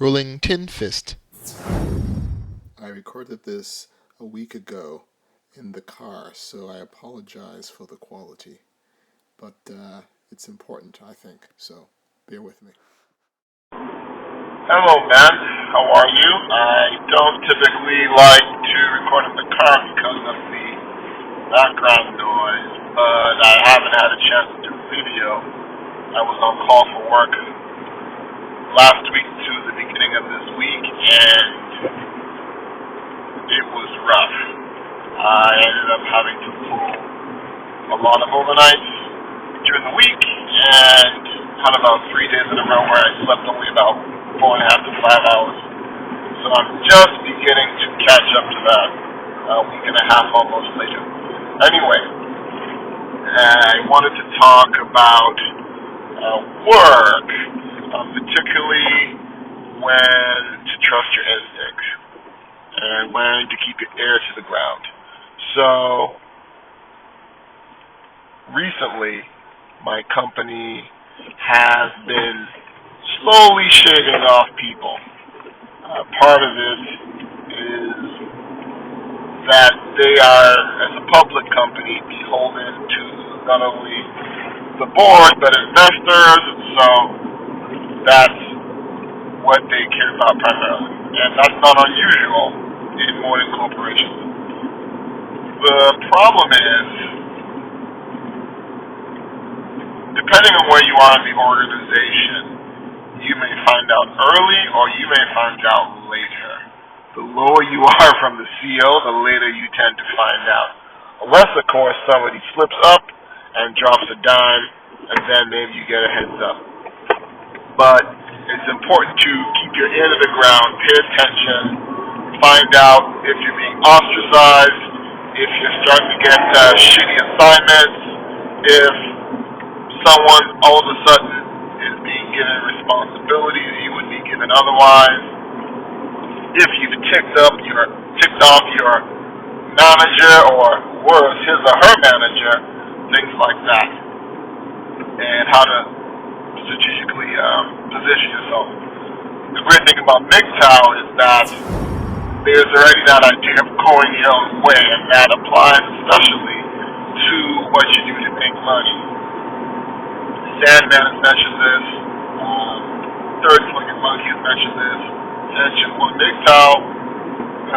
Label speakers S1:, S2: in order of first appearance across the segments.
S1: Rolling Tin Fist.
S2: I recorded this a week ago in the car, so I apologize for the quality. But it's important, I think, so bear with me.
S3: Hello, man. How are you? I don't typically like to record in the car because of the background noise, but I haven't had a chance to do video. I was on call for work last week to the beginning of this week, and it was rough. I ended up having to pull a lot of overnights during the week, and had about 3 days in a row where I slept only about 4.5 to 5 hours. So I'm just beginning to catch up to that a week and a half almost later. Anyway, I wanted to talk about work, particularly when to trust your instincts and when to keep your ear to the ground. So recently, my company has been slowly shaving off people. Part of it is that they are, as a public company, beholden to not only the board but investors, and so that's what they care about primarily. And that's not unusual in modern corporations. The problem is, depending on where you are in the organization, you may find out early or you may find out later. The lower you are from the CEO, the later you tend to find out. Unless, of course, somebody slips up and drops a dime, and then maybe you get a heads up. But it's important to keep your ear to the ground, pay attention, find out if you're being ostracized, if you're starting to get shitty assignments, if someone all of a sudden is being given responsibilities you would be given otherwise, if you've ticked off your manager, or worse, his or her manager, things like that, and how to strategically position yourself. The great thing about MGTOW is that there's already that idea of going your own way, and that applies especially to what you do to make money. Sandman has mentioned this, Third Swinging Monkey has mentioned this, Tension One MGTOW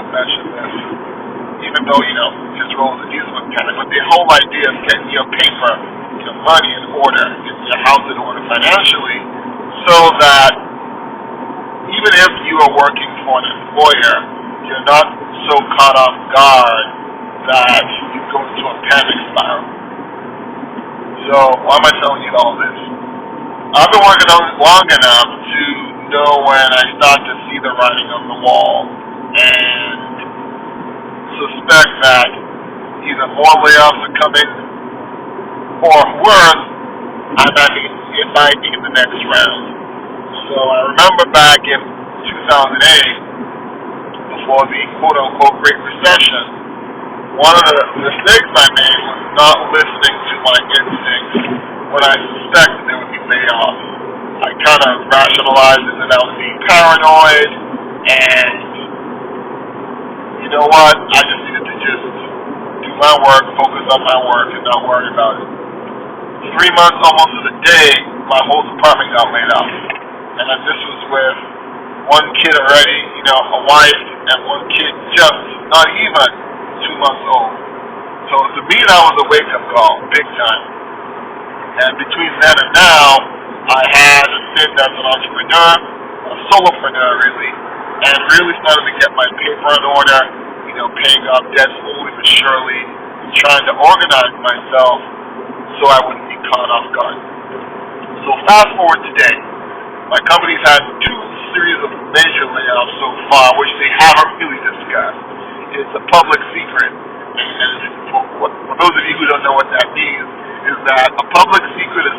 S3: has mentioned this, even though, his role is a diesel mechanic, but the whole idea of getting your paper, your money in order, getting your house in order financially, so that even if you are working for an employer, you're not so caught off guard that you go into a panic spiral. So, why am I telling you all this? I've been working on it long enough to know when I start to see the writing on the wall and suspect that either more layoffs are coming, or worse, it might be in the next round. So I remember back in 2008, before the quote-unquote Great Recession, one of the mistakes I made was not listening to my instincts when I suspected there would be layoffs. I kind of rationalized it that I was being paranoid, and you know what? I just needed to just do my work, focus on my work, and not worry about it. 3 months, almost to the day, my whole department got laid off. And then this was with one kid already, a wife, and one kid just not even 2 months old. So to me, that was a wake-up call, big time. And between then and now, I had a stint as an entrepreneur, a solopreneur really, and really started to get my paper in order, paying off debt slowly but surely, and trying to organize myself so I wouldn't be caught off guard. So fast forward today, my company's had 2 series of major layoffs so far, which they haven't really discussed. It's a public secret, and for those of you who don't know what that means, is that a public secret is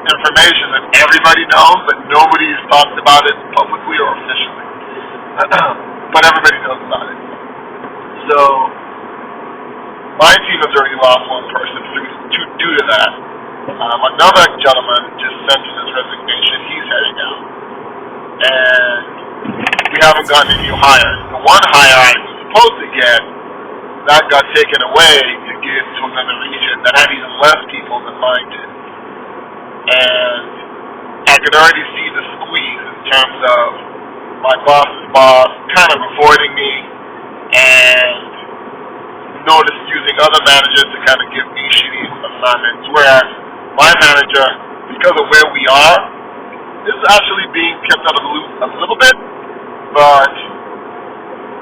S3: information that everybody knows, but nobody's talked about it publicly or officially. But everybody knows about it. So, my team has already lost one person due to that. Another gentleman just sent in his resignation. He's heading out. and we haven't gotten any new hires. The one hire I was supposed to get, that got taken away to give to another region that had even less people than mine did. And I could already see the squeeze in terms of my boss's boss kind of avoiding me and noticed using other managers to kind of give me shitty assignments, whereas my manager, because of where we are, is actually being kept out of the loop a little bit, but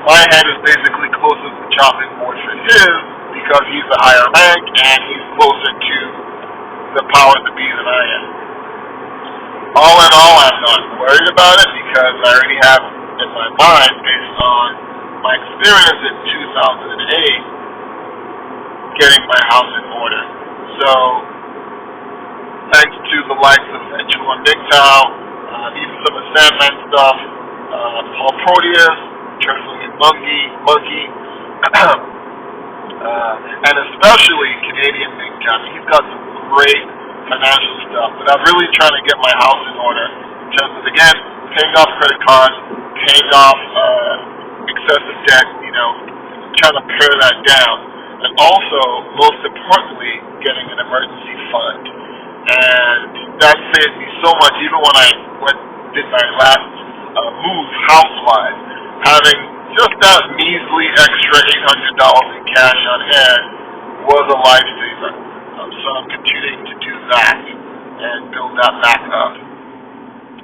S3: my head is basically closer to the chopping board for his because he's the higher rank and he's closer to the power to be than I am. All in all, I'm not worried about it because I already have in my mind, based on my experience in 2008, getting my house in order. So, thanks to the likes of MGTOW, even some of Sandman stuff, Paul Proteus, Turtling and Monkey, and especially Canadian MGTOW. He's got some great financial stuff, but I'm really trying to get my house in order in terms of, again, paying off credit cards, paying off excessive debt, trying to pare that down, and also, most importantly, getting an emergency fund. And that saved me so much, even when I did my last move house-wise, having just that measly extra $800 in cash on hand was a lifesaver. So I'm continuing to do that and build that back up.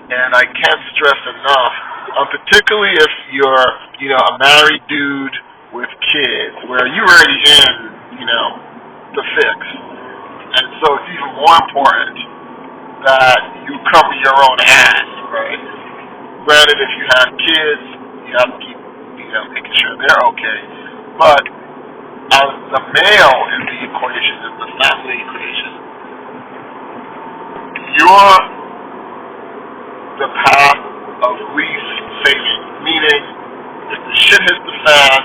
S3: And I can't stress enough, particularly if you're, a married dude with kids, where you're already in, the fix. And so it's even more important that you cover your own ass, right? Granted, if you have kids, you have to keep, making sure they're okay. But as the male in the equation, in the family equation, you're the path of least saving. Meaning, if the shit hits the fan,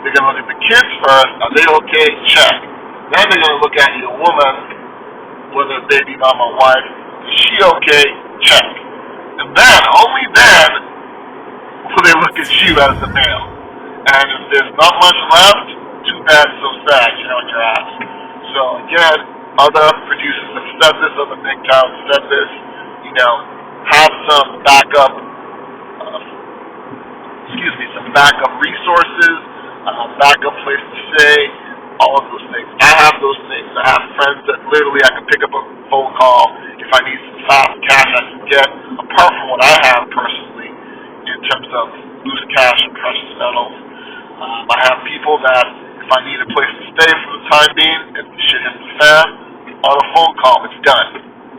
S3: they're going to look at the kids first. Are they okay? Check. Then they're going to look at your woman, whether baby mama or wife. Is she okay? Check. And then, only then, will they look at you as the male. And if there's not much left, too bad, so sad, you're on your ass. So again, other producers have said this, other MGTOWs have said this, have some backup, some backup resources, backup place to stay, all of those things. I have those things. I have friends that literally I can pick up a phone call if I need some fast cash I can get, apart from what I have personally in terms of loose cash and precious metals. I have people that if I need a place to stay for the time being, if the shit hits the fan, on a phone call, it's done.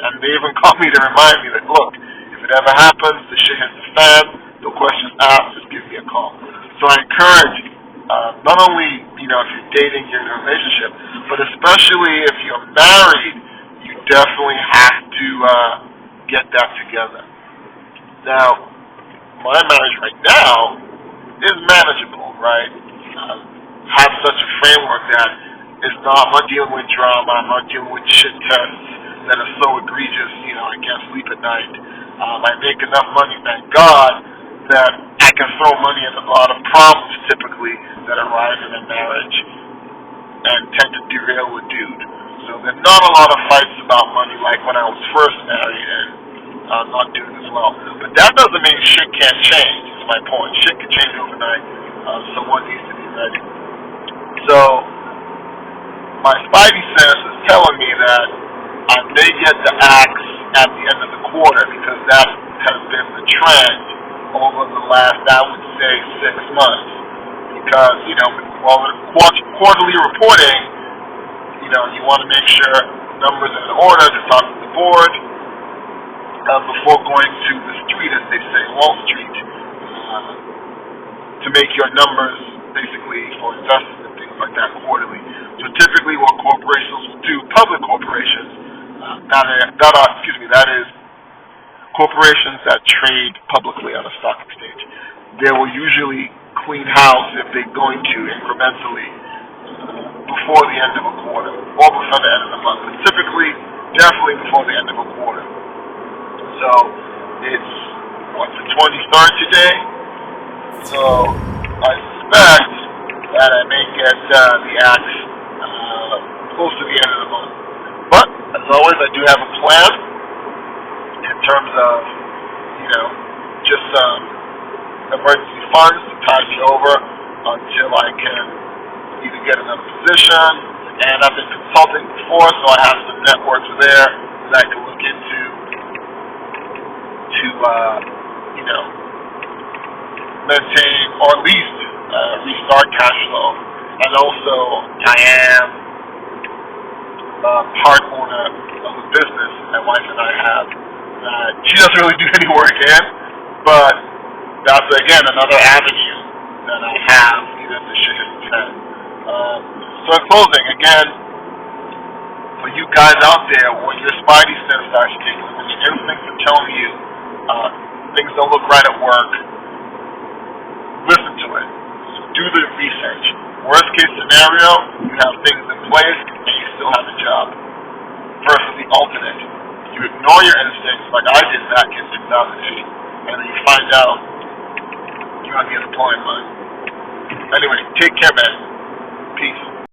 S3: And they even call me to remind me that, look, if it ever happens, the shit hits the fan, no questions asked, just give me a call. So I encourage, not only, if you're dating, you're in a relationship, but especially if you're married, you definitely have to get that together. Now, my marriage right now is manageable, right? Have such a framework that I'm not dealing with drama, I'm not dealing with shit tests that are so egregious, I can't sleep at night. I make enough money, thank God, that I can throw money at a lot of problems typically that arise in a marriage and tend to derail a dude. So there are not a lot of fights about money like when I was first married and not doing as well. But that doesn't mean shit can't change, is my point. Shit can change overnight. Someone needs to be ready. So my spidey sense is telling me that I may get the axe at the end of the quarter because that has been the trend over the last, I would say, 6 months. Because, quarterly reporting, you want to make sure numbers are in order to talk to the board before going to the street, as they say, Wall Street, to make your numbers basically for investors and things like that quarterly. So typically what corporations will do, public corporations, that is corporations that trade publicly on a stock exchange, they will usually clean house if they're going to incrementally before the end of a quarter or before the end of the month. But typically, definitely before the end of a quarter. So it's what's the 23rd today? So I suspect that I may get the axe close to the end of the month. But as always, I do have a plan in terms of, just emergency funds to tide me over until I can either get another position. And I've been consulting before, so I have some networks there that I can look into to, maintain or at least restart cash flow. And also, I am part owner of a business my wife and I have. She doesn't really do any work in, but that's again another avenue that I have, even if the shit isn't fed. So in closing, again, for you guys out there, when your spidey sense starts tingling, when your instincts are telling you things don't look right at work, listen to it. Do the research. Worst case scenario, you have things in place and you still have a job. Versus the alternate, you ignore your instincts like I did back in 2008, and then you find out you're on the unemployment line. Anyway, take care, man. Peace.